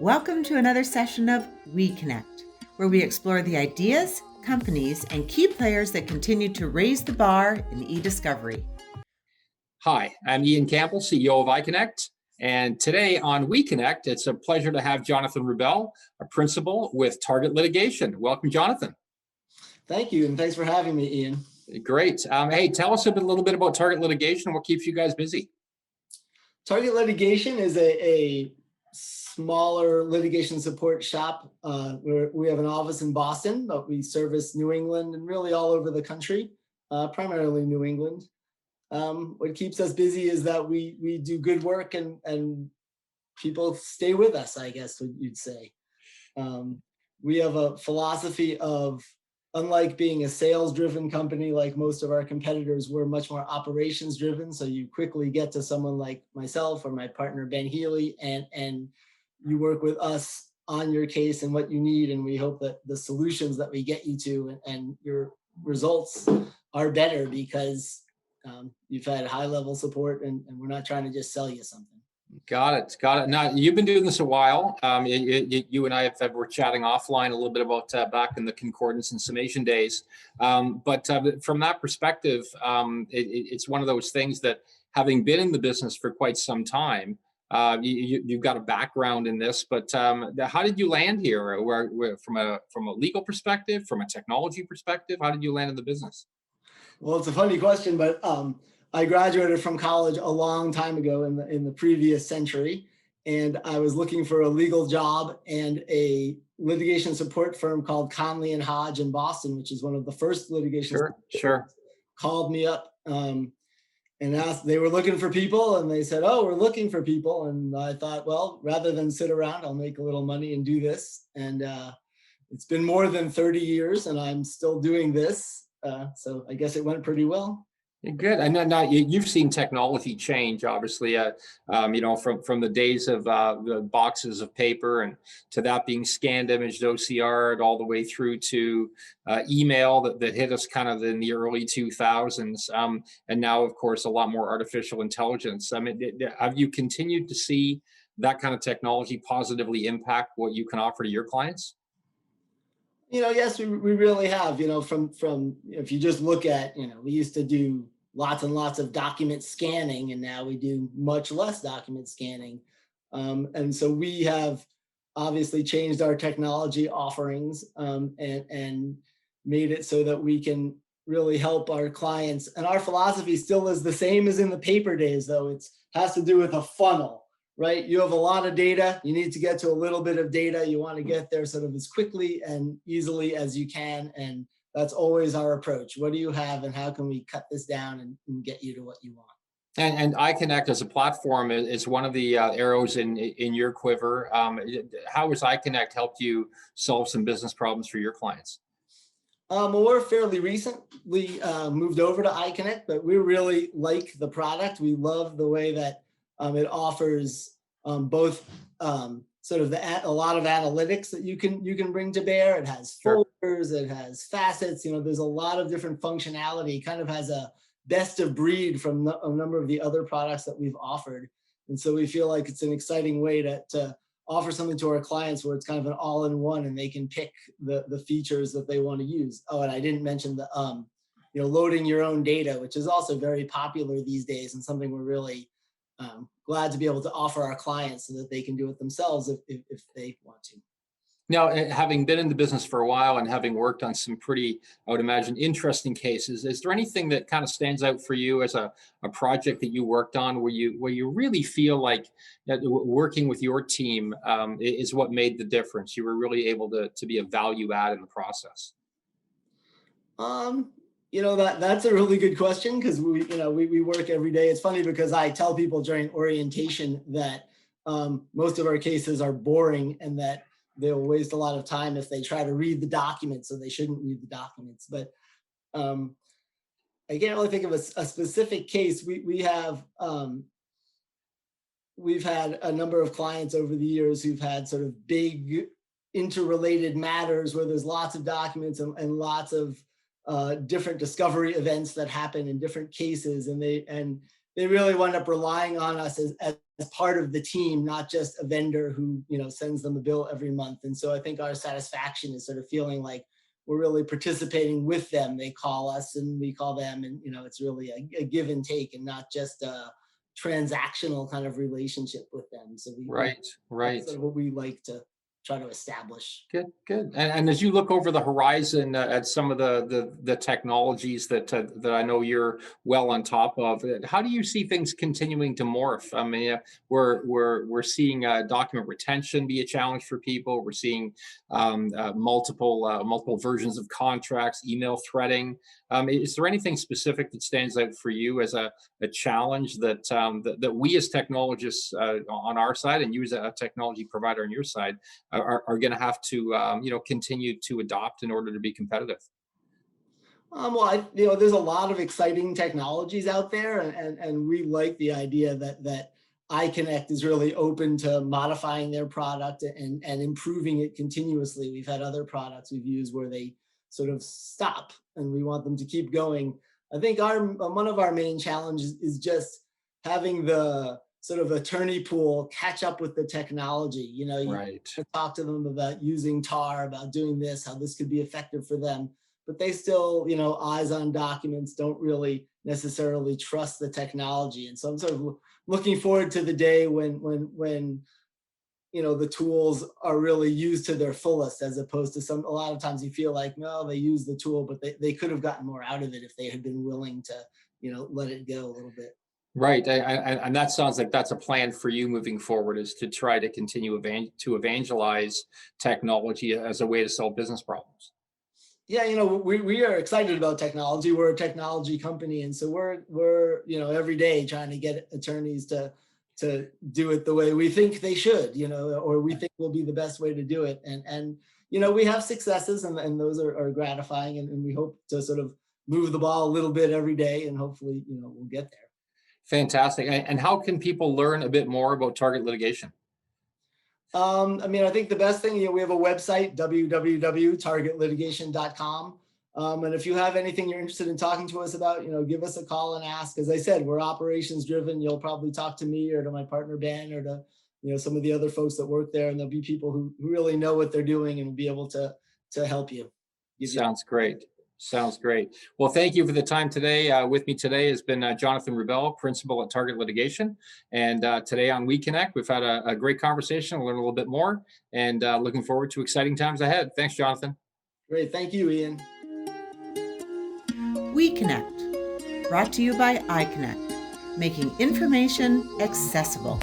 Welcome to another session of weCONECT, where we explore the ideas, companies, and key players that continue to raise the bar in eDiscovery. Hi, I'm Ian Campbell, CEO of iCONECT. And today on weCONECT, it's a pleasure to have Jonathan Rubel, a principal with Target Litigation. Welcome, Jonathan. Thank you, and thanks for having me, Ian. Great. Hey, tell us a little bit about Target Litigation and what keeps you guys busy. Target Litigation is a smaller litigation support shop. Where we have an office in Boston, but we service New England and really all over the country, primarily New England. What keeps us busy is that we do good work and people stay with us, I guess you'd say. We have a philosophy of, unlike being a sales-driven company like most of our competitors, we're much more operations-driven. So you quickly get to someone like myself or my partner, Ben Healy, and you work with us on your case and what you need. And we hope that the solutions that we get you to and your results are better because you've had high-level support and we're not trying to just sell you something. Got it. Now, you've been doing this a while. You and I were chatting offline a little bit about back in the concordance and summation days. But from that perspective, it's one of those things that, having been in the business for quite some time, you've got a background in this. But how did you land here? From a legal perspective, from a technology perspective, how did you land in the business? Well, it's a funny question, but I graduated from college a long time ago in the previous century, and I was looking for a legal job, and a litigation support firm called Conley and Hodge in Boston, which is one of the first litigation Sure. called me up and asked. They were looking for people, and they said, "Oh, we're looking for people." And I thought, well, rather than sit around, I'll make a little money and do this. And it's been more than 30 years, and I'm still doing this. So I guess it went pretty well. Good. And now you've seen technology change, obviously, from the days of the boxes of paper and to that being scanned, imaged, OCR'd, all the way through to email that hit us kind of in the early 2000s. And now, of course, a lot more artificial intelligence. I mean, have you continued to see that kind of technology positively impact what you can offer to your clients? Yes, we really have. From if you just look at, we used to do lots and lots of document scanning, and now we do much less document scanning. And so we have obviously changed our technology offerings and made it so that we can really help our clients. And our philosophy still is the same as in the paper days, though. It has to do with a funnel. Right? You have a lot of data. You need to get to a little bit of data. You want to get there sort of as quickly and easily as you can. And that's always our approach. What do you have and how can we cut this down and get you to what you want? And iCONECT as a platform is one of the arrows in your quiver. How has iCONECT helped you solve some business problems for your clients? Well, we're fairly recently moved over to iCONECT, but we really like the product. We love the way that it offers both sort of a lot of analytics that you can bring to bear. It has folders, it has facets. There's a lot of different functionality. Kind of has a best of breed from a number of the other products that we've offered. And so we feel like it's an exciting way to offer something to our clients where it's kind of an all-in-one, and they can pick the features that they want to use. Oh, and I didn't mention the loading your own data, which is also very popular these days and something we're really glad to be able to offer our clients so that they can do it themselves if they want to. Now, having been in the business for a while and having worked on some pretty, I would imagine, interesting cases, is there anything that kind of stands out for you as a project that you worked on where you really feel like that working with your team is what made the difference? You were really able to be a value add in the process. That's a really good question because we work every day. It's funny because I tell people during orientation that most of our cases are boring and that they'll waste a lot of time if they try to read the documents, so they shouldn't read the documents. But I can't really think of a specific case. We've had a number of clients over the years who've had sort of big interrelated matters where there's lots of documents and lots of different discovery events that happen in different cases, and they really wind up relying on us as part of the team, not just a vendor who, sends them a bill every month. And so I think our satisfaction is sort of feeling like we're really participating with them. They call us and we call them, and it's really a give and take and not just a transactional kind of relationship with them. So Right. that's sort of what we like to try to establish. Good, good. And as you look over the horizon at some of the technologies that I know you're well on top of, how do you see things continuing to morph? I mean, we're seeing document retention be a challenge for people. We're seeing multiple versions of contracts, email threading. Is there anything specific that stands out for you as a challenge that we as technologists on our side, and you as a technology provider on your side, are going to have to continue to adopt in order to be competitive? Well, there's a lot of exciting technologies out there, and we like the idea that iCONECT is really open to modifying their product and improving it continuously. We've had other products we've used where they sort of stop, and we want them to keep going. I think one of our main challenges is just having the sort of attorney pool catch up with the technology. You Right. talk to them about using TAR, about doing this, how this could be effective for them, but they still, eyes on documents, don't really necessarily trust the technology. And so I'm sort of looking forward to the day when the tools are really used to their fullest, as opposed to a lot of times you feel like, no, they use the tool, but they could have gotten more out of it if they had been willing to, let it go a little bit. Right. And that sounds like that's a plan for you moving forward, is to try to continue to evangelize technology as a way to solve business problems. Yeah, we are excited about technology. We're a technology company. And so we're every day trying to get attorneys to do it the way we think they should, or we think will be the best way to do it. And we have successes, and those are gratifying. And we hope to sort of move the ball a little bit every day, and hopefully, we'll get there. Fantastic. And how can people learn a bit more about target litigation? I think the best thing, we have a website, www.targetlitigation.com. And if you have anything you're interested in talking to us about, give us a call and ask. As I said, we're operations driven. You'll probably talk to me or to my partner, Ben, or to, some of the other folks that work there. And there'll be people who really know what they're doing and will be able to help you. Sounds great. Sounds great. Well, thank you for the time today. With me today has been Jonathan Rubel, principal at Target Litigation. And today on weCONECT, we've had a great conversation. We'll learn a little bit more, and looking forward to exciting times ahead. Thanks, Jonathan. Great. Thank you, Ian. weCONECT, brought to you by iCONECT, making information accessible.